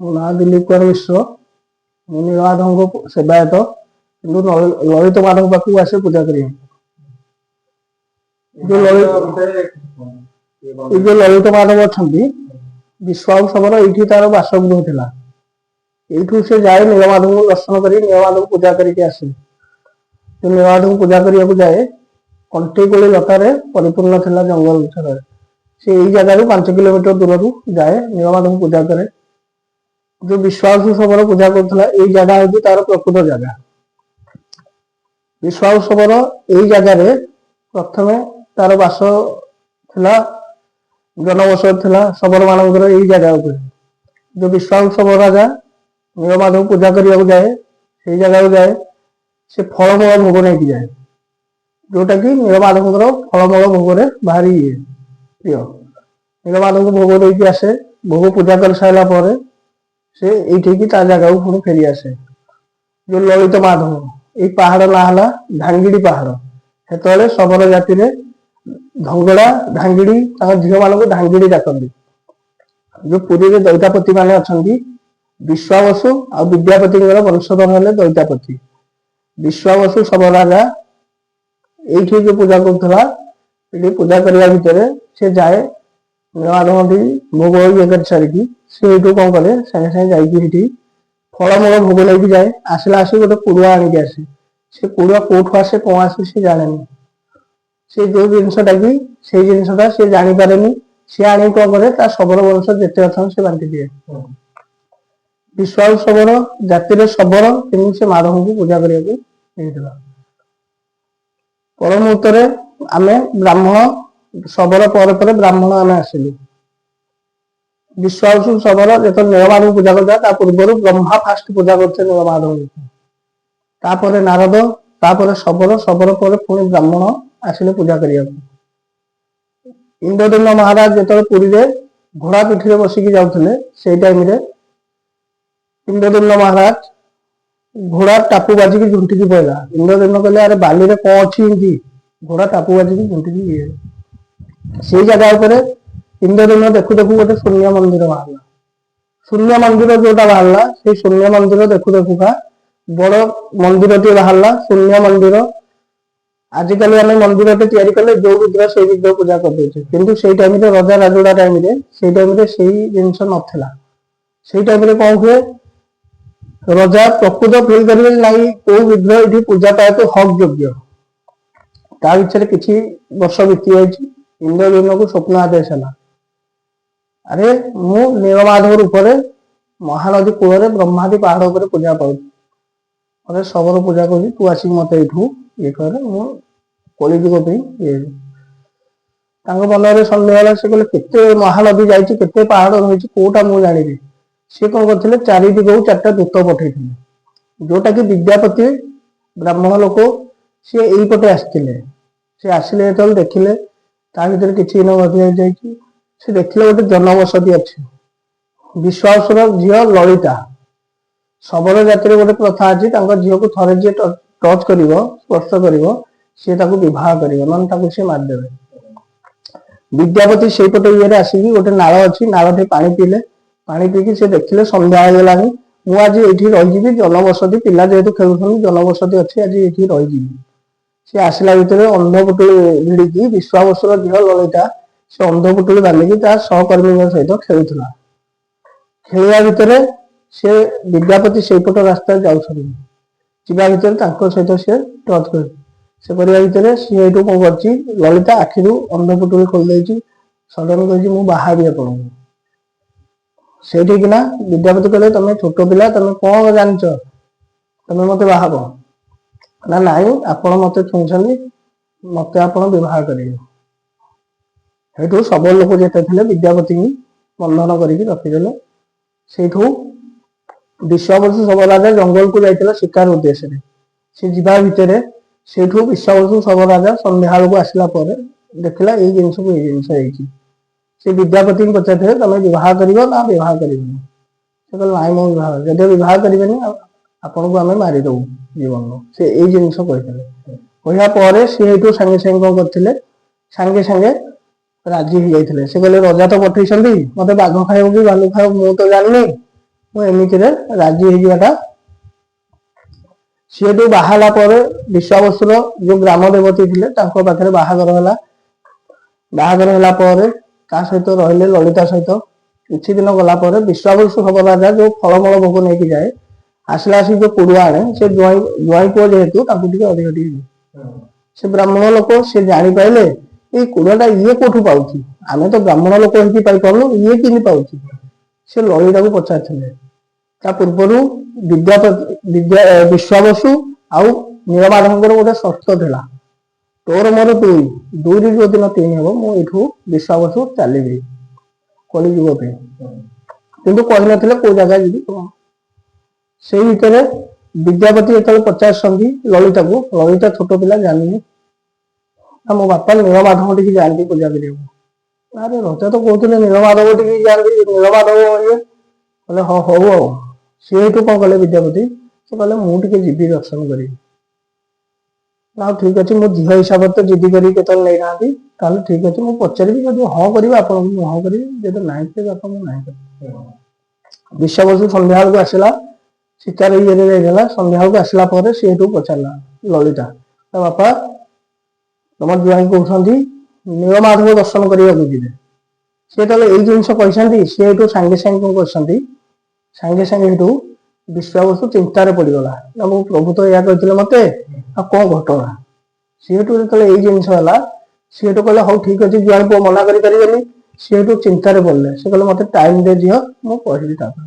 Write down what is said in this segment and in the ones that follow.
ମୋ ନାଁ ଦିଲ୍ଲୀପ କୁମାର ମିଶ୍ର। ମୁଁ ନୀଳମାଧବଙ୍କ ସେବାୟତ, କିନ୍ତୁ ଲଳିତ ମାଧବ ପାଖକୁ ଆସେ ପୂଜା କରିବାକୁ। ଏ ଯୋଉ ଲଳିତ ମାଧବ ଅଛନ୍ତି, ବିଶ୍ୱାଳ ଶବର ଏଇଠି ତାର ବାସଗୃହ ଥିଲା। ଏଇଠୁ ସେ ଯାଏ ନୀଳମାଧବଙ୍କୁ ଦର୍ଶନ କରି ନୀଳମାଧବଙ୍କୁ ପୂଜା କରିକି ଆସେ। ନୀଳମାଧବଙ୍କୁ ପୂଜା କରିବାକୁ ଯାଏ, କଣ୍ଟେଇ କୋଳି ଲତାରେ ପରିପୂର୍ଣ୍ଣ ଥିଲା ଜଙ୍ଗଲ ଭିତରେ। ସେ ଏଇ ଜାଗାରୁ 5 କିଲୋମିଟର ଦୂରରୁ ଯାଏ ନୀଳମାଧବଙ୍କୁ ପୂଜା କରେ। ଯୋଉ ବିଶ୍ୱାଳ ଶବର ପୂଜା କରୁଥିଲା, ଏଇ ଜାଗା ହଉଛି ତାର ପ୍ରକୃତ ଜାଗା। ବିଶ୍ୱାଳ ଶବର ଏଇ ଜାଗାରେ ପ୍ରଥମେ ତାର ବାସ ଥିଲା, ଜନବସତି ଥିଲା ଶବର ମାନଙ୍କର ଏଇ ଜାଗା ଉପରେ। ଯୋଉ ବିଶ୍ୱାଳ ଶବର ରାଜା ନୀଳମାଧବ ପୂଜା କରିବାକୁ ଯାଏ, ସେଇ ଜାଗାକୁ ଯାଏ, ସେ ଫଳମୂଳ ଭୋଗ ନେଇକି ଯାଏ, ଯୋଉଟା କି ନୀଳମାଧବଙ୍କର ଫଳମୂଳ ଭୋଗରେ ଭାରି ପ୍ରିୟ। ନୀଳମାଧବଙ୍କୁ ଭୋଗ ଦେଇକି ଆସେ। ଭୋଗ ପୂଜା କରି ସାରିଲା ପରେ ସେ ଏଇଠିକି ତା ଜାଗାକୁ ପୁଣି ଫେରି ଆସେ। ଯୋଉ ଲଳିତ ମାଧବ, ଏଇ ପାହାଡ ନାଁ ହେଲା ଧାଙ୍ଗିଡି ପାହାଡ। ସେତେବେଳେ ଶବର ଜାତିରେ ଧଙ୍ଗଡା ଧାଙ୍ଗିଡି ତାଙ୍କ ଝିଅ ମାନଙ୍କୁ ଧାଙ୍ଗିଡି ଡାକନ୍ତି। ଯୋଉ ପୁରୀରେ ଦଇତାପତି ମାନେ ଅଛନ୍ତି, ବିଶ୍ୱାବସୁ ଆଉ ବିଦ୍ୟାପତିଙ୍କର ବଂଶଧର ହେଲେ ଦଇତାପତି। ବିଶ୍ୱାବସୁ ଶବର ରାଜା ଏଇଠି ଯୋଉ ପୂଜା କରୁଥିଲା, ଏଠି ପୂଜା କରିବା ଭିତରେ ସେ ଯାଏ ନୀଳମାଧବଙ୍କୁ ଭୋଗ ଇଏ କରି ସାରିକି ସେ ଏଇଠୁ କଣ କଲେ, ସାଙ୍ଗେ ସାଙ୍ଗେ ଯାଇକି ଏଠି ଫଳମୂଳ ଭୋଗ ନେଇକି ଯାଏ। ଆସିଲା ଆସି ଗୋଟେ କୁଡୁଆ ଆଣିକି ଆସେ। ସେ କୁଡୁଆ କୋଉଠୁ ଆସେ କଣ ଆସେ ସେ ଜାଣେନି। ସେ ଯୋଉ ଜିନିଷଟା କି ସେଇ ଜିନିଷଟା ସେ ଜାଣିପାରେନି। ସେ ଆଣିକି କଣ କରେ, ତା ଶବର ବଂଶ ଯେତେ ଅଛନ୍ତି ସେ ବାଣ୍ଟି ଦିଏ। ବିଶ୍ୱାଳ ଶବର ଜାତିରେ ଶବର, କିନ୍ତୁ ସେ ମାଧବଙ୍କୁ ପୂଜା କରିବାକୁ ହେଇଥିଲା। ପର ମୁହୂର୍ତ୍ତରେ ଆମେ ବ୍ରାହ୍ମଣ, ଶବର ପରେ ପରେ ବ୍ରାହ୍ମଣ ଆମେ ଆସିଲୁ। ବିଶ୍ୱାଳ ଶବର ଯେତେବେଳେ ନୀଳମାଧବଙ୍କୁ ପୂଜା କରିଥିଲା, ତା ପୂର୍ବରୁ ବ୍ରହ୍ମା ଫାଷ୍ଟ ପୂଜା କରୁଥିଲେ ନୀଳମାଧବଙ୍କୁ, ତାପରେ ନାରଦ, ତାପରେ ଶବର, ଶବର ପରେ ପୁଣି ବ୍ରାହ୍ମଣ ଆସିଲେ ପୂଜା କରିବାକୁ। ଇନ୍ଦ୍ରଦ୍ୟୁମ୍ନ ମହାରାଜ ଯେତେବେଳେ ପୁରୀରେ ଘୋଡା ପିଠିରେ ବସିକି ଯାଉଥିଲେ, ସେଇ ଟାଇମରେ ଇନ୍ଦ୍ରଦ୍ୟୁମ୍ନ ମହାରାଜ ଘୋଡା ଟାପୁ ବାଜିକି ଝୁଣ୍ଟିକି ପଇଲା। ଇନ୍ଦ୍ରଦ୍ୟୁମ୍ନ କହିଲେ, ଆରେ ବାଲିରେ କଣ ଅଛି ଏମିତି? ଘୋଡା ଟାପୁ ବାଜିକି ଝୁଣ୍ଟିକି ଇଏ। ସେଇ ଜାଗା ଉପରେ ଇନ୍ଦ୍ରଦ୍ୟୁମ୍ନ ଦେଖୁ ଦେଖୁ ଗୋଟେ ଶୂନ୍ୟ ମନ୍ଦିର ବାହାରିଲା। ଶୂନ୍ୟ ମନ୍ଦିର ଯୋଉଟା ବାହାରିଲା, ସେଇ ଶୂନ୍ୟ ମନ୍ଦିର ଦେଖୁ ଦେଖୁକା ବଡ ମନ୍ଦିରଟିଏ ବାହାରିଲା। ଶୂନ୍ୟ ମନ୍ଦିର। ଆଜିକାଲି ଆମେ ମନ୍ଦିରଟେ ତିଆରି କଲେ ଯୋଉ ବିଗ୍ରହ ସେଇ ବିଗ୍ରହ ପୂଜା କରିଦଉଛେ, କିନ୍ତୁ ସେଇ ଟାଇମରେ ରଜା ରାଜୁଡା ଟାଇମରେ ସେଇ ଜିନିଷ ନଥିଲା। ସେଇ ଟାଇମରେ କଣ ହୁଏ, ରଜା ପ୍ରକୃତ ଫିଲ୍ କରିବେ ନାଇଁ କୋଉ ବିଗ୍ରହ ଏଠି ପୂଜା ପାଇବାକୁ ହକ୍ ଯୋଗ୍ୟ। ତା ଭିତରେ କିଛି ବର୍ଷ ବିତି ଯାଇଛି। ଇନ୍ଦ୍ରଦ୍ୟୁମ୍ନକୁ ସ୍ୱପ୍ନ ଆଦେଶ ହେଲା, ଆରେ ମୁଁ ନୀଳମାଧବ ରୂପରେ ମହାନଦୀ କୂଳରେ ବ୍ରହ୍ମାଦୀ ପାହାଡ ଉପରେ ପୂଜା ପାଉଛି। ମତେ ଶବର ପୂଜା କରୁଛି, ତୁ ଆସିକି ମତେ ଏଇଠୁ ଇଏ କରେ, ମୁଁ କଳିଯୁଗ ପାଇଁ ଇଏ। ତାଙ୍କ ମନରେ ସନ୍ଦେହ ହେଲା। ସେ କହିଲେ, କେତେ ମହାନଦୀ ଯାଇଛି, କେତେ ପାହାଡ ରହିଛି, କୋଉଟା ମୁଁ ଜାଣିବି। ସିଏ କଣ କରିଥିଲେ, 4 ଦିଗକୁ 4ଟା ଦୂତ ପଠେଇଥିଲେ, ଯୋଉଟା କି ବିଦ୍ୟାପତି ବ୍ରାହ୍ମଣ ଲୋକ, ସିଏ ଏଇପଟେ ଆସିଥିଲେ। ସେ ଆସିଲେ ଯେତେବେଳେ ଦେଖିଲେ ତା ଭିତରେ କିଛି ଦିନ ମଧ୍ୟ ଯାଇଛି। ସେ ଦେଖିଲେ ଗୋଟେ ଜନବସତି ଅଛି। ବିଶ୍ୱାଳଶୁର ଝିଅ ଲଳିତା। ଶବର ଜାତିରେ ଗୋଟେ ପ୍ରଥା ଅଛି, ତାଙ୍କ ଝିଅକୁ ଥରେ ଯିଏ ଟଚ୍ କରିବ, ସ୍ପର୍ଶ କରିବ, ସିଏ ତାକୁ ବିବାହ କରିବ, ନହେଲେ ତାକୁ ସିଏ ମାରିଦେବେ। ବିଦ୍ୟାପତି ସେଇପଟେ ଇଏରେ ଆସିକି ଗୋଟେ ନାଳ ଅଛି, ନାଳଠି ପାଣି ପିଇଲେ। ପାଣି ପିଇକି ସେ ଦେଖିଲେ ସନ୍ଧ୍ୟା ହେଇଗଲାଣି, ମୁଁ ଆଜି ଏଇଠି ରହିଯିବି, ଜନବସତି ପିଲା ଯେହେତୁ ଖେଳୁଛନ୍ତି, ଜନବସତି ଅଛି, ଆଜି ଏଇଠି ରହିଯିବି। ସେ ଆସିଲା ଭିତରେ ଅନ୍ଧ ପୁଟୁଳି ଭିଡିକି, ବିଶ୍ୱାବସୁର ଝିଅ ଲଳିତା ସେ ଅନ୍ଧ ପୁଟୁଳି ବାନ୍ଧିକି ତା ସହକର୍ମୀଙ୍କ ସହିତ ଖେଳୁଥିଲା। ଖେଳିବା ଭିତରେ ସେ ବିଦ୍ୟାପତି ସେଇପଟ ରାସ୍ତାରେ ଯାଉଛନ୍ତି, ଯିବା ଭିତରେ ତାଙ୍କ ସହିତ ସେ ଟଚ୍ କରିଛି। ସେ କରିବା ଭିତରେ ସିଏ ଏଇଠୁ କଣ କରିଛି, ଲଳିତା ଆଖିରୁ ଅନ୍ଧ ପୁଟୁଳି ଖୋଲିଦେଇଛି। ସଡନ କହିଛି, ମୁଁ ବାହାବି ଆପଣଙ୍କୁ। ସେଇଠିକିନା ବିଦ୍ୟାପତି କହିଲେ, ତମେ ଛୋଟ ପିଲା, ତମେ କଣ ଜାଣିଛ, ତମେ ମତେ ବାହାବ ନା? ନାଇଁ, ଆପଣ ମତେ ଛୁଇଁଛନ୍ତି, ମତେ ଆପଣ ବିବାହ କରିବେ। ସେଇଠୁ ସବୁ ଲୋକ ଯେତେ ଥିଲେ ବିଦ୍ୟାପତିଙ୍କୁ ବନ୍ଧନ କରିକି ରଖିଦେଲେ। ସେଇଠୁ ବିଶ୍ୱାବସୁ ଶବର ରାଜା ଜଙ୍ଗଲକୁ ଯାଇଥିଲା ଶିକାର ଉଦ୍ଦେଶ୍ୟରେ। ସେ ଯିବା ଭିତରେ ସେଇଠୁ ବିଶ୍ୱାବସୁ ଶବର ରାଜା ସନ୍ଧ୍ୟା ବେଳକୁ ଆସିଲା ପରେ ଦେଖିଲା ଏଇ ଜିନିଷକୁ ଏଇ ଜିନିଷ ହେଇଛି। ସେ ବିଦ୍ୟାପତିଙ୍କୁ ପଚାରିଥିଲେ, ତମେ ବିବାହ କରିବ ନା ବିବାହ କରିବନି? ସେ କହିଲେ, ନାଇଁ ମୁଁ ବିବାହ, ଯଦି ବିବାହ କରିବେନି ଆପଣଙ୍କୁ ଆମେ ମାରିଦବୁ ଜୀବନରୁ। ସେ ଏଇ ଜିନିଷ କହିଥିଲେ। କହିବା ପରେ ସେ ଏଇଠୁ ସାଙ୍ଗେ ସାଙ୍ଗେ କଣ କରିଥିଲେ, ସାଙ୍ଗେ ସାଙ୍ଗେ ରାଜି ହେଇଯାଇଥିଲେ। ସେ କହିଲେ, ରଜା ତ ପଠେଇଛନ୍ତି, ମତେ ବାଘ ଖାଇବ କି ଭାଲୁ ଖାଇବ ମୁଁ ତ ଜାଣିନି, ମୁଁ ଏମିତିରେ ରାଜି ହେଇଯିବାଟା। ସିଏଠୁ ବାହାହେଲା ପରେ ବିଶ୍ୱାବସୁର ଯୋଉ ଗ୍ରାମ ଦେବତୀ ଥିଲେ ତାଙ୍କ ପାଖରେ ବାହାଘର ହେଲା। ବାହାଘର ହେଲା ପରେ ତା ସହିତ ରହିଲେ ଲଳିତା ସହିତ। କିଛି ଦିନ ଗଲା ପରେ ବିଶ୍ୱାବସୁ ହବ ରାଜା ଯୋଉ ଫଳମୂଳ ଭୋଗ ନେଇକି ଯାଏ, ଆସିଲା ଆସିକି ଯୋଉ କୁଡୁଆ ଆଣେ, ସେ ଜ୍ୱାଇଁ ପୁଅ ଯେହେତୁ ତାଙ୍କୁ ଟିକେ ଅଧିକ ଟିକେ ଦିଏ। ସେ ବ୍ରାହ୍ମଣ ଲୋକ, ସେ ଜାଣିପାରିଲେ ଏଇ କୁଡାଟା ଇଏ କୋଉଠୁ ପାଉଛି, ଆମେ ତ ବ୍ରାହ୍ମଣ ଲୋକ ହେଇକି ପାଇପାରୁନୁ, ଇଏ କେମିତି ପାଉଛି। ସେ ଲଳିତାକୁ ପଚାରିଥିଲେ। ତା ପୂର୍ବରୁ ବିଶ୍ୱାବସୁ ଆଉ ନୀଳମାଧବଙ୍କର ଗୋଟେ ସର୍ତ୍ତ ଥିଲା, ତୋର ମୋର ଦୁଇରୁ ଯୋଉଦିନ 3 ହବ ମୁଁ ଏଠୁ ବିଶ୍ୱାବସୁ ଚାଲିବି କଳିଯୁଗ ପାଇଁ। କିନ୍ତୁ କହିନଥିଲେ କୋଉ ଜାଗା ଯିବି କଣ। ସେଇ ଭିତରେ ବିଦ୍ୟାପତି ଯେତେବେଳେ ପଚାରିଛନ୍ତି ଲଳିତାକୁ, ଲଳିତା ଛୋଟ ପିଲା ଜାଣିନି, ମୋ ବାପା ନୀଳମାଧବ ଟିକେ ଯାଆନ୍ତି ପୂଜା କରିବାକୁ। ଆରେ ରଜା ତ କହୁଥିଲେ ନୀଳମାଧବ ଟିକେ ଯାଆନ୍ତି, ନୀଳମାଧବ ଇଏ କହିଲେ ହଁ ହଉ ଆଉ। ସିଏ ଏଠୁ କଣ କଲେ ବିଦ୍ୟାପତି, ସେ କହିଲେ ମୁଁ ଟିକେ ଯିବି ଦର୍ଶନ କରିବି। ନା ଠିକ ଅଛି, ମୋ ଝିଅ ହିସାବରେ ତ ଜିଦି କରିକି କେତେବେଳେ ନେଇନାହାନ୍ତି, ତାହେଲେ ଠିକ ଅଛି ମୁଁ ପଚାରିବି, ଯଦି ହଁ କରିବି ଆପଣଙ୍କୁ ମୁଁ ହଁ କରିବି, ଯଦି ନାହିଁ କରିବି ଆପଣଙ୍କୁ ନାହିଁ କରିବି। ବିଶ୍ୱାବସୁ ସନ୍ଧ୍ୟାବେଳକୁ ଆସିଲା, ଶିକାର ଇଏରେ ଯାଇଥିଲା। ସନ୍ଧ୍ୟାବେଳକୁ ଆସିଲା ପରେ ସେ ଏଠୁ ପଚାରିଲା ଲଳିତା, ତା ବାପା ତମ ଜ୍ୱାଇଁ କହୁଛନ୍ତି ନୀଳମାଧବ ଦର୍ଶନ କରିବାକୁ ଯିବେ। ସେ ତାହେଲେ ଏଇ ଜିନିଷ କହିଛନ୍ତି, ସେ ଏଠୁ ସାଙ୍ଗେ ସାଙ୍ଗେ କଣ କରିଛନ୍ତି, ସାଙ୍ଗେ ସାଙ୍ଗେ ଏଠୁ ବିଶ୍ୱାବସୁ ଚିନ୍ତାରେ ପଡିଗଲା। ମୁଁ ପ୍ରଭୁ ତ ଏଇଆ କହିଥିଲେ ମତେ, ଆଉ କଣ ଘଟଣା। ସିଏଠୁ ଯେତେବେଳେ ଏଇ ଜିନିଷ ହେଲା, ସିଏଠୁ କହିଲେ ହଉ ଠିକ ଅଛି, ଜ୍ୱାଇଁ ପୁଅ ମନା କରିପାରିବେନି। ସିଏଠୁ ଚିନ୍ତାରେ ପଡିଲେ, ସେ କହିଲେ ମତେ ଟାଇମ ଦେ ଝିଅ, ମୁଁ କହିବି ତାପରେ।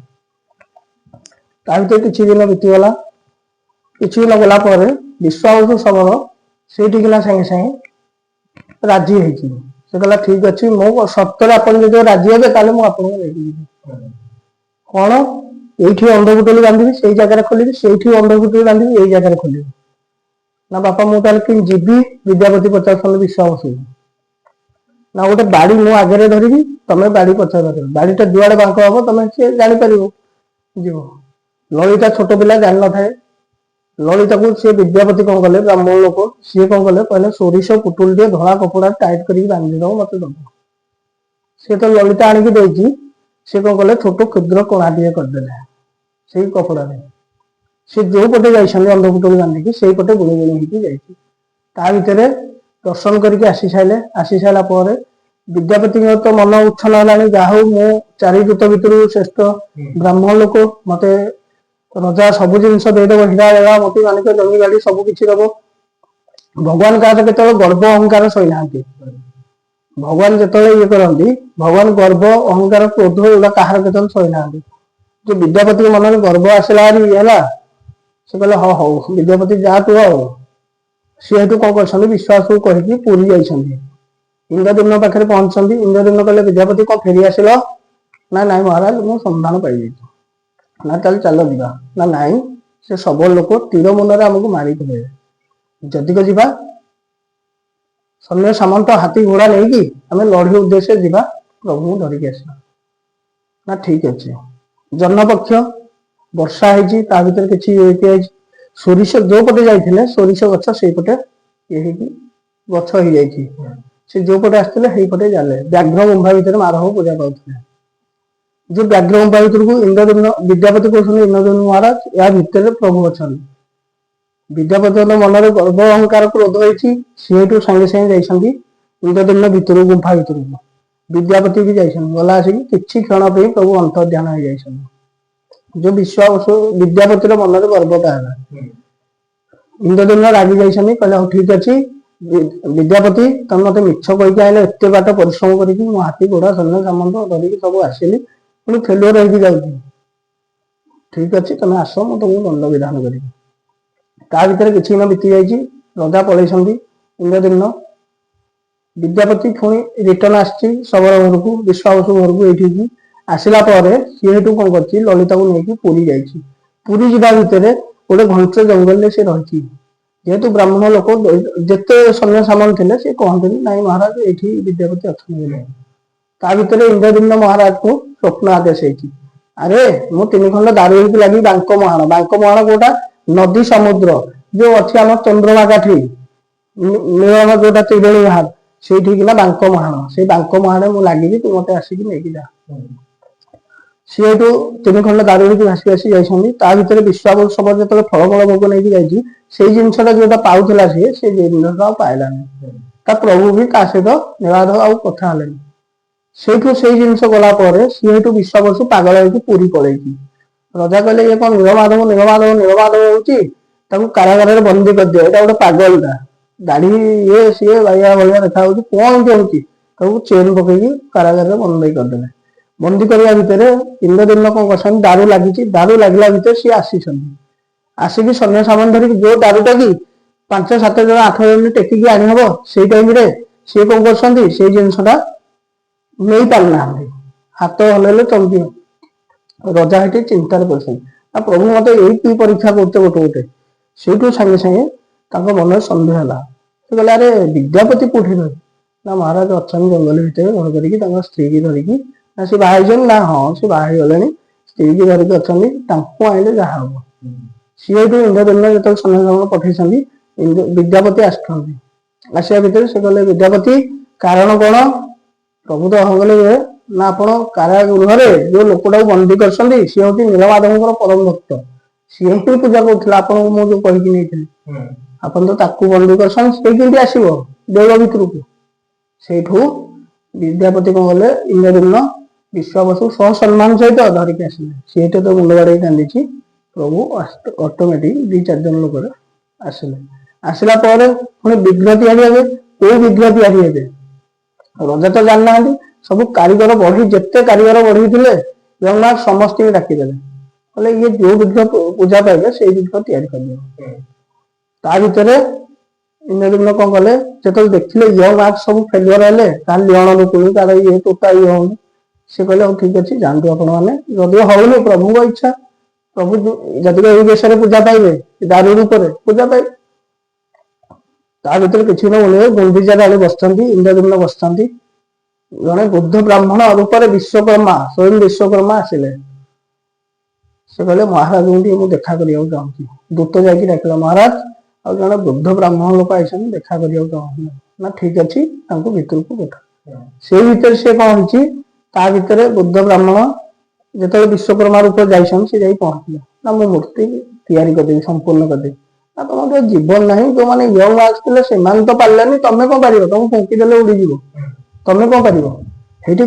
ତା ଭିତରେ କିଛି ଦିନ ବିତିଗଲା। କିଛି ଦିନ ଗଲା ପରେ ବିଶ୍ୱାବସୁ ସମର ସେଇଠିକିନା ସାଙ୍ଗେ ସାଙ୍ଗେ ରାଜି ହେଇଛି। ସେ କହିଲା ଠିକ ଅଛି, ମୋ ସର୍ତ୍ତରେ ଆପଣ ଯଦି ରାଜି ହେବେ ତାହେଲେ ମୁଁ ଆପଣଙ୍କୁ ନେଇକି ଯିବି। କଣ, ଏଇଠି ଅନ୍ଧପୁଟୁଳି ବାନ୍ଧିବି ସେଇ ଜାଗାରେ ଖୋଲିବି, ସେଇଠି ଅନ୍ଧପୁଟୁଳି ବାନ୍ଧିବି ଏଇ ଜାଗାରେ ଖୋଲିବି। ନା ବାପା ମୁଁ ତାହେଲେ କେମିତି ଯିବି, ବିଦ୍ୟାପତି ପଚାରୁଛନ୍ତି ବିଶ୍ୱାବସୁକୁ। ନା ଗୋଟେ ବାଡି ମୁଁ ଆଗରେ ଧରିବି, ତମେ ବାଡି ପଛରେ ଧରିବ, ବାଡିଟା ଯୁଆଡେ ବାଙ୍କ ହବ ତମେ ସିଏ ଜାଣିପାରିବ ଯିବ। ଲଳିତା ଛୋଟ ପିଲା ଜାଣିନଥାଏ। ଲଳିତାକୁ ସିଏ ବିଦ୍ୟାପତି କଣ କଲେ, ବ୍ରାହ୍ମଣ ଲୋକ, ସିଏ କଣ କଲେ, କହିଲେ ସୋରିଷ ପୁଟୁଳି ଟିକେ ଧଳା କପଡା ଟାଇଟ୍ କରିକି ବାନ୍ଧିଦବ ମତେ ଦବ। ସିଏ ତ ଲଳିତା ଆଣିକି ଦେଇଛି, ସିଏ କଣ କଲେ ଛୋଟ କ୍ଷୁଦ୍ର କଣା ଟିକେ କରିଦେଲେ ସେଇ କପଡାରେ। ସେ ଯୋଉ ପଟେ ଯାଇଛନ୍ତି ଅନ୍ଧପୁଟୁଳି ବାନ୍ଧିକି ସେଇପଟେ ଗୁଣି ଗୁଣି ହେଇକି ଯାଇଛି। ତା ଭିତରେ ଦର୍ଶନ କରିକି ଆସି ସାରିଲା ପରେ ବିଦ୍ୟାପତିଙ୍କ ତ ମନ ଉଚ୍ଛନ ହେଲାଣି, ଯାହା ହଉ ମୁଁ 4 ଦୂତ ଭିତରୁ ଶ୍ରେଷ୍ଠ ବ୍ରାହ୍ମଣ ଲୋକ, ମତେ ରଜା ସବୁ ଜିନିଷ ଦେଇଦବ, ହୀରା ବେଳା ମୋତି ମାଣିକ ଜମି ବାଡି ସବୁ କିଛି ଦବ। ଭଗବାନ କାହାର କେତେବେଳେ ଗର୍ବ ଅହଙ୍କାର ସହିନାହାନ୍ତି। ଭଗବାନ ଯେତେବେଳେ ଇଏ କରନ୍ତି, ଭଗବାନ ଗର୍ବ ଅହଙ୍କାର କ୍ରୋଧ ଏଗୁଡା କାହାର କେତେବେଳେ ସହିନାହାନ୍ତି। ଯେ ବିଦ୍ୟାପତିଙ୍କ ମନରେ ଗର୍ବ ଆସିଲା ହେଲା, ସେ କହିଲେ ହଁ ହଉ ବିଦ୍ୟାପତି ଯା ତୁ ଆଉ। ସିଏ ହେଠୁ କଣ କରିଛନ୍ତି, ବିଶ୍ୱାସକୁ କହିକି ପୁରୀ ଯାଇଛନ୍ତି। ଇନ୍ଦ୍ରଦ୍ୟୁମ୍ନ ପାଖରେ ପହଞ୍ଚିଛନ୍ତି। ଇନ୍ଦ୍ରଦ୍ୟୁମ୍ନ କହିଲେ ବିଦ୍ୟାପତି କଣ ଫେରି ଆସିଲ? ନା ନାଇଁ ମହାରାଜ, ମୁଁ ସନ୍ଧାନ ପାଇଯାଇଛି। ନା ତାହେଲେ ଚାଲ ଯିବା। ନା ନାଇଁ, ସେ ସବୁ ଲୋକ ତୀର ମୁନରେ ଆମକୁ ମାରିକି ଦେବେ, ଯଦିକ ଯିବା ସୈନ୍ୟ ସାମନ୍ତ ହାତୀ ଘୋଡା ନେଇକି ଆମେ ଲଢେଇ ଉଦ୍ଦେଶ୍ୟରେ ଯିବା, ପ୍ରଭୁଙ୍କୁ ଧରିକି ଆସିବା। ନା ଠିକ ଅଛି। ଜହ୍ନ ପକ୍ଷ, ବର୍ଷା ହେଇଛି, ତା ଭିତରେ କିଛି ହେଇଛି। ସୋରିଷ ଯୋଉ ପଟେ ଯାଇଥିଲେ ସୋରିଷ ଗଛ ସେଇପଟେ ଇଏ ହେଇକି ଗଛ ହେଇଯାଇଛି। ସେ ଯୋଉ ପଟେ ଆସିଥିଲେ ସେଇପଟେ ଗଲେ। ବ୍ୟାଘ୍ର ଗୁମ୍ଫା ଭିତରେ ମାଧବ ପୂଜା ପାଉଥିଲେ। ଯୋଉ ବ୍ୟାଘ୍ର ଗୁମ୍ଫା ଭିତରକୁ ବିଦ୍ୟାପତି କହୁଛନ୍ତି ଇନ୍ଦ୍ରଦ୍ୟୁମ୍ନ ମହାରାଜ, ଏହା ଭିତରେ ପ୍ରଭୁ ଅଛନ୍ତି। ବିଦ୍ୟାପତିଙ୍କ ମନରେ ଗର୍ବ ଅହଙ୍କାର କ୍ରୋଧ ହେଇଛି, ସିଏଠୁ ସାଙ୍ଗେ ସାଙ୍ଗେ ଯାଇଛନ୍ତି ଇନ୍ଦ୍ରଦ୍ୟୁମ୍ନ ଭିତରକୁ, ଗୁମ୍ଫା ଭିତରକୁ। ବିଦ୍ୟାପତି ବି ଯାଇଛନ୍ତି, ଗଲା ଆସିକି କିଛି କ୍ଷଣ ପାଇଁ ପ୍ରଭୁ ଅନ୍ତର୍ଧ୍ୟାନ ହେଇଯାଇଛନ୍ତି। ଯୋଉ ବିଦ୍ୟାପତିର ମନରେ ଗର୍ବଟା ହେଲା। ଇନ୍ଦ୍ରଦ୍ୟୁମ୍ନ ରାଗି ଯାଇଛନ୍ତି, କହିଲେ ହଉ ଠିକ ଅଛି ବିଦ୍ୟାପତି, ତମେ ମତେ ମିଛ କହିକି ଆଇଲେ, ଏତେ ବାଟ ପରିଶ୍ରମ କରିକି ମୁଁ ହାତୀ ଘୋଡା ସୈନ୍ୟ ସାମନ୍ତ ଧରିକି ସବୁ ଆସିଲି, ପୁଣି ଫେଲୁଅର ହେଇକି ଯାଉଛି। ଠିକ ଅଛି ତମେ ଆସ, ମୁଁ ତମକୁ ଦଣ୍ଡ ବିଧାନ କରିବି। ତା ଭିତରେ କିଛି ଦିନ ବିତି ଯାଇଛି, ରଜା ପଳେଇଛନ୍ତି ଇନ୍ଦ୍ରଦ୍ୟୁମ୍ନ। ବିଦ୍ୟାପତି ପୁଣି ରିଟର୍ନ ଆସିଛି ଶବର ଘରକୁ, ବିଶ୍ୱାବସୁ ଘରକୁ। ଏଇଠିକି ଆସିଲା ପରେ ସିଏ ହେଠୁ କଣ କରିଛି, ଲଳିତାକୁ ନେଇକି ପୁରୀ ଯାଇଛି। ପୁରୀ ଯିବା ଭିତରେ ଗୋଟେ ଘଞ୍ଚ ଜଙ୍ଗଲରେ ସେ ରହିଛି। ଯେହେତୁ ବ୍ରାହ୍ମଣ ଲୋକ, ଯେତେ ସୈନ୍ୟ ସାମଲ ଥିଲେ ସେ କହନ୍ତିନି ନାଇଁ ମହାରାଜ ଏଇଠି ବିଦ୍ୟାପତି ଅଛନ୍ତି ବୋଲି। ତା ଭିତରେ ଇନ୍ଦ୍ରଦ୍ୟୁମ୍ନ ମହାରାଜକୁ ସ୍ୱପ୍ନ ଆଦେଶ ହେଇଛି, ଆରେ ମୁଁ 3 ଖଣ୍ଡ ଦାରୁ ହେଇକି ଲାଗି ବାଙ୍କ ମୁହାଣ। ବାଙ୍କ ମୁହାଣ କୋଉଟା, ନଦୀ ସମୁଦ୍ର ଯୋଉ ଅଛି ଆମ ଚନ୍ଦ୍ରଭାଗା ଠି, ନୀଳମ ଯୋଉଟା ତ୍ରିବେଣୀ ବାହାର, ସେଇଠିକିନା ବାଙ୍କ ମୁହାଣ। ସେଇ ବାଙ୍କ ମୁହାଣରେ ମୁଁ ଲାଗିବି, ତୁ ମତେ ଆସିକି ନେଇକି ଯା। ସିଏ ଏଠୁ 3 ଖଣ୍ଡ ଦାରୁ ହେଇକି ଭାସି ଭାସି ଯାଇଛନ୍ତି। ତା ଭିତରେ ବିଶ୍ୱାବସବ ଯେତେବେଳେ ଫଳମୂଳ ଭୋଗ ନେଇକି ଯାଇଛି, ସେଇ ଜିନିଷଟା ଯୋଉଟା ପାଉଥିଲା ସିଏ ସେ ଜିନିଷଟା ଆଉ ପାଇଲାନି। ତା ପ୍ରଭୁ ବି ତା ସହିତ ନୀଳାଧର ଆଉ କଥା ହେଲେନି। ସେଇଠୁ ସେଇ ଜିନିଷ ଗଲା ପରେ ସିଏ ଏଠୁ ବିଶ୍ୱାବସୁ ପାଗଳ ହେଇକି ପୁରୀ ପଳେଇଛି। ରଜା କହିଲେ ଇଏ କଣ ନୀଳମାଧବ ହଉଛି, ତାକୁ କାରାଗାରରେ ବନ୍ଦୀ କରିଦିଅ, ଏଇଟା ଗୋଟେ ପାଗଳଟା, ଦାଢି ଇଏ ସିଏ ବାଇଆ ଭଳିଆ ଦେଖା ହଉଛି, କଣ ଏମିତି ହଉଛି, ତାକୁ ଚେନ୍ ପକେଇକି କାରାଗାରରେ ବନ୍ଦୀ କରିଦେଲେ। ବନ୍ଦୀ କରିବା ଭିତରେ ଇନ୍ଦ୍ରଦ୍ୟୁମ୍ନ କଣ କରୁଛନ୍ତି, ଦାରୁ ଲାଗିଛି, ଦାରୁ ଲାଗିଲା ଭିତରେ ସିଏ ଆସିଛନ୍ତି। ଆସିକି ସୈନ୍ୟ ସାମନ୍ତ ଧରିକି ଯୋଉ ଦାରୁଟା କି 5-7 ଜଣ 8 ଜଣ ଟେକିକି ଆଣିହବ, ସେଇ ଟାଇମରେ ସିଏ କଣ କରୁଛନ୍ତି, ସେଇ ଜିନିଷଟା ନେଇ ପାରୁନାହାନ୍ତି, ହାତ ହଲେଇଲେ ଚମକିବ। ରଜା ଏଠି ଚିନ୍ତାରେ ପଡିଛନ୍ତି, ଆଉ ପ୍ରଭୁ ମତେ ଏଇ କି ପରୀକ୍ଷା କରୁଛ ଗୋଟେ ଗୋଟେ। ସେଇଠୁ ସାଙ୍ଗେ ସାଙ୍ଗେ ତାଙ୍କ ମନରେ ସନ୍ଦେହ ହେଲା। ସେ କହିଲେ ଆରେ ବିଦ୍ୟାପତି କୋଉଠି ରହି, ନା ମହାରାଜ ଅଛନ୍ତି ଜଙ୍ଗଲ ଭିତରେ ଘର କରିକି ତାଙ୍କ ସ୍ତ୍ରୀକି ଧରିକି। ନା ସେ ବାହା ହେଇଛନ୍ତି, ନା ହଁ ସେ ବାହା ହେଇଗଲେଣି, ସ୍ତ୍ରୀକି ଧରିକି ଅଛନ୍ତି, ତାଙ୍କୁ ଆଣିଲେ ଯାହା ହବ। ସିଏ ଏଠୁ ଇନ୍ଦ୍ରଦ୍ୟୁମ୍ନ ଯେତେବେଳେ ସୈନ୍ୟ ପଠେଇଛନ୍ତି, ବିଦ୍ୟାପତି ଆସିଛନ୍ତି। ଆସିବା ଭିତରେ ସେ କହିଲେ ବିଦ୍ୟାପତି କାରଣ କଣ? ପ୍ରଭୁ ତ କହିଲେ ଯେ ନା ଆପଣ କାରାଗୃହରେ ଯୋଉ ଲୋକଟାକୁ ବନ୍ଦୀ କରିଛନ୍ତି ସିଏ ହଉଛି ନୀଳମାଧବଙ୍କର ପରମ ଭକ୍ତ, ସିଏ ହିଁ ପୂଜା କରୁଥିଲା ଆପଣଙ୍କୁ ମୁଁ ଯୋଉ କହିକି ନେଇଥିଲି। ଆପଣ ତ ତାକୁ ବନ୍ଦୀ କରିଛନ୍ତି, ସେ କେମିତି ଆସିବ ଦେଉଳ ଭିତରକୁ? ସେଇଠୁ ବିଦ୍ୟାପତି କଣ କଲେ, ଇନ୍ଦ୍ରଦ୍ୟୁମ୍ନ ବିଶ୍ୱାବସୁ ସସମ୍ମାନ ସହିତ ଧରିକି ଆସିଲେ। ସେଇଟା ତ ମୁଣ୍ଡ ବାଡେଇ କାନ୍ଦିଛି। ପ୍ରଭୁ ଅଟୋମେଟିକ 2-4 ଜଣ ଲୋକରେ ଆସିଲେ। ଆସିଲା ପରେ ପୁଣି ବିଗ୍ରହ ତିଆରି ହେବେ। କୋଉ ବିଗ୍ରହ ତିଆରି ହେବେ ରଜା ତ ଜାଣିନାହାନ୍ତି। ସବୁ କାରିଗର ବଢି, ଯେତେ କାରିଗର ବଢିଥିଲେ ଜଗନ୍ନାଥ ସମସ୍ତଙ୍କୁ ଡାକିଦେଲେ, କହିଲେ ଇଏ ଯୋଉ ବିଗ୍ରହ ପୂଜା ପାଇବେ ସେଇ ବିଗ୍ରହ ତିଆରି କରିଦେବ। ତା ଭିତରେ ଇନ୍ଦ୍ରଦ୍ୟୁମ୍ନ କଣ କଲେ, ଯେତେବେଳେ ଦେଖିଲେ ୟଙ୍ଗ ଆର୍ଟ ସବୁ ଫେଲୁଅର ହେଲେ, ତାର ଲିଅଣ ରୂପୁଣି ତାର ଇଏ ଟୋଟା ଇଏ ହଉନି, ସେ କହିଲେ ହଉ ଠିକ ଅଛି ଯାଆନ୍ତୁ ଆପଣ ମାନେ, ଯଦି ହଉନି ପ୍ରଭୁଙ୍କ ଇଚ୍ଛା, ପ୍ରଭୁ ଯଦି ଏଇ ଦେଶରେ ପୂଜା ପାଇବେ, ଦାରୁ ରୂପରେ ପୂଜା ପାଇବେ। ତା ଭିତରେ କିଛି ନ ବୋଲେ ଗୁଣ୍ଡିଚା ରାଣୀ ବସିଛନ୍ତି, ଇନ୍ଦ୍ରଦ୍ୟୁମ୍ନ ବସିଛନ୍ତି। ଜଣେ ବୁଦ୍ଧ ବ୍ରାହ୍ମଣ ରୂପରେ ବିଶ୍ୱକର୍ମା, ସ୍ୱୟଂ ବିଶ୍ୱକର୍ମା ଆସିଲେ। ସେ କହିଲେ ମହାରାଜଙ୍କୁ ଟିକେ ମୁଁ ଦେଖା କରିବାକୁ ଚାହୁଁଛି। ଦୂତ ଯାଇକି ଡାକିଲା, ମହାରାଜ ଆଉ ଜଣେ ବୃଦ୍ଧ ବ୍ରାହ୍ମଣ ଲୋକ ଆଇଛନ୍ତି, ଦେଖା କରିବାକୁ ଚାହୁଁଛନ୍ତି। ନା ଠିକ ଅଛି ତାଙ୍କୁ ଭିତରକୁ ପଠା। ସେଇ ଭିତରେ ସେ କଣ ହେଇଛି, ତା ଭିତରେ ବୁଦ୍ଧ ବ୍ରାହ୍ମଣ ଯେତେବେଳେ ବିଶ୍ୱକର୍ମା ରୂପରେ ଯାଇଛନ୍ତି, ସେ ଯାଇ ପହଞ୍ଚିଲେ। ନା ମୁଁ ମୂର୍ତ୍ତି ତିଆରି କରିଦେବି, ସମ୍ପୂର୍ଣ୍ଣ କରିଦେବି। ନା ତମର ଟିକେ ଜୀବନ ନାହିଁ, ଯୋଉମାନେ ୟଙ୍ଗ ଆସିଥିଲେ ସେମାନେ ତ ପାରିଲେନି, ତମେ କଣ ପାରିବ, ତମକୁ ଫୁଙ୍କି ଦେଲେ ଉଡିଯିବ, ତମେ କଣ ପାରିବ? ସେଇଠି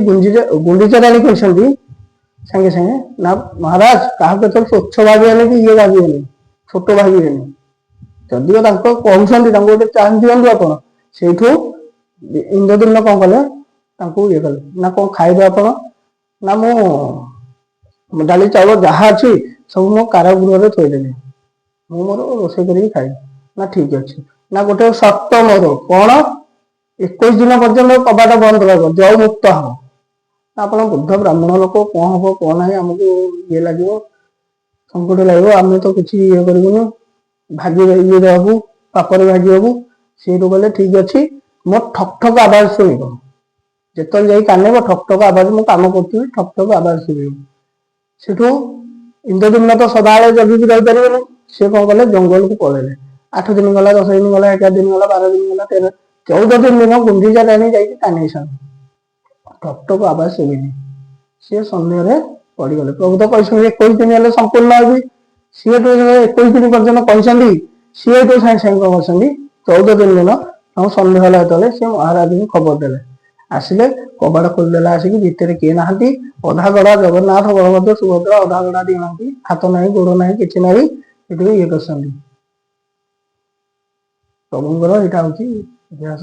ଗୁଣ୍ଡିଚା ରାଣୀ କହିଛନ୍ତି ସାଙ୍ଗେ ସାଙ୍ଗେ, ନା ମହାରାଜ କାହାକୁ ଏଥର ସ୍ୱଚ୍ଛ ଭାବିବେନି କି ଇଏ ଭାବିବେନି, ଛୋଟ ଭାବିବେନି। ଯଦିଓ ତାଙ୍କ କହୁଛନ୍ତି, ତାଙ୍କୁ ଗୋଟେ ଚାନ୍ସ ଦିଅନ୍ତୁ ଆପଣ। ସେଇଠୁ ଇନ୍ଦ୍ରଦ୍ୟୁମ୍ନ କଣ କଲେ, ତାଙ୍କୁ ଇଏ କଲେ, ନା କଣ ଖାଇବେ ଆପଣ? ନା ମୁଁ ଡାଲି ଚାଉଳ ଯାହା ଅଛି ସବୁ ମୋ କାରାଗୃହରେ ଥୋଇଦେଲି, ମୁଁ ମୋର ରୋଷେଇ କରିକି ଖାଇବି। ନା ଠିକ ଅଛି, ନା ଗୋଟେ ସର୍ତ୍ତ ମୋର, କଣ? 21 ଦିନ ପର୍ଯ୍ୟନ୍ତ କବାଟ ବନ୍ଦ ରହିବ, ଜଳ ମୁକ୍ତ ହବ। ଆପଣ ବୁଦ୍ଧ ବ୍ରାହ୍ମଣ ଲୋକ, କଣ ହବ କଣ ନାହିଁ ଆମକୁ ଇଏ ଲାଗିବ, ସଙ୍କଟ ଲାଗିବ, ଆମେ ତ କିଛି ଇଏ କରିବୁନି, ଇଏ ହବୁ, ପାପରେ ଭାଗି ହବୁ। ସେଇଠୁ କହିଲେ ଠିକ ଅଛି, ମୋ ଠକ ଠକ ଆବାଜ ଶୁଣିବ, ଯେତେବେଳେ ଯାଇ କାନେଇବ ଠକ ଠକ ଆବାଜ, ମୁଁ କାମ କରୁଥିବି ଠକ ଠକ ଆବାଜ ଶୁଣିବ। ସେଠୁ ଇନ୍ଦ୍ରଦ୍ୟୁମ୍ନ ତ ସଦାବେଳେ ଜଗିକି ରହିପାରିବେନି, ସେ କଣ କଲେ ଜଙ୍ଗଲକୁ ପଳେଇଲେ। 8 ଦିନ ଗଲା, 10 ଦିନ ଗଲା, 11 ଦିନ ଗଲା, 12 ଦିନ ଗଲା, 14 ଦିନ ଗୁଣ୍ଡିଚା ରାଣୀ ଯାଇକି କାନେଇଛନ୍ତି, ଠକ ଠକ ଆବାଜ ଶୁଭିନି। ସିଏ ସନ୍ଦେହରେ ପଡିଗଲେ। ପ୍ରଭୁ ତ କହିଛନ୍ତି 21 ଦିନ ହେଲେ ସମ୍ପୂର୍ଣ୍ଣ ହେବି, ସିଏ ତ 21 ଦିନ ପର୍ଯ୍ୟନ୍ତ କହିଛନ୍ତି, ସିଏ ତ ସାଙ୍ଗେ ସାଙ୍ଗେ କଣ କରିଛନ୍ତି, 14 ଦିନ ଦିନ ତାଙ୍କୁ ସନ୍ଦେହ ହେଲା ଯେତେବେଳେ ସେ ମହାରାଜଙ୍କୁ ଖବର ଦେଲେ। ଆସିଲେ, କବାଟ ଖୋଲିଦେଲା, ଆସିକି ଭିତରେ କିଏ ନାହାନ୍ତି, ଅଧା ଗଢା ଜଗନ୍ନାଥ, ବଳଭଦ୍ର, ସୁଭଦ୍ରା ଅଧା ଗଢା ଦି ନାହାନ୍ତି, ହାତ ନାହିଁ, ଗୋଡ ନାହିଁ, କିଛି ନାହିଁ, ସେଠି ଇଏ କରିଛନ୍ତି। ପ୍ରଭୁଙ୍କର ଏଇଟା ହଉଛି ଇତିହାସ।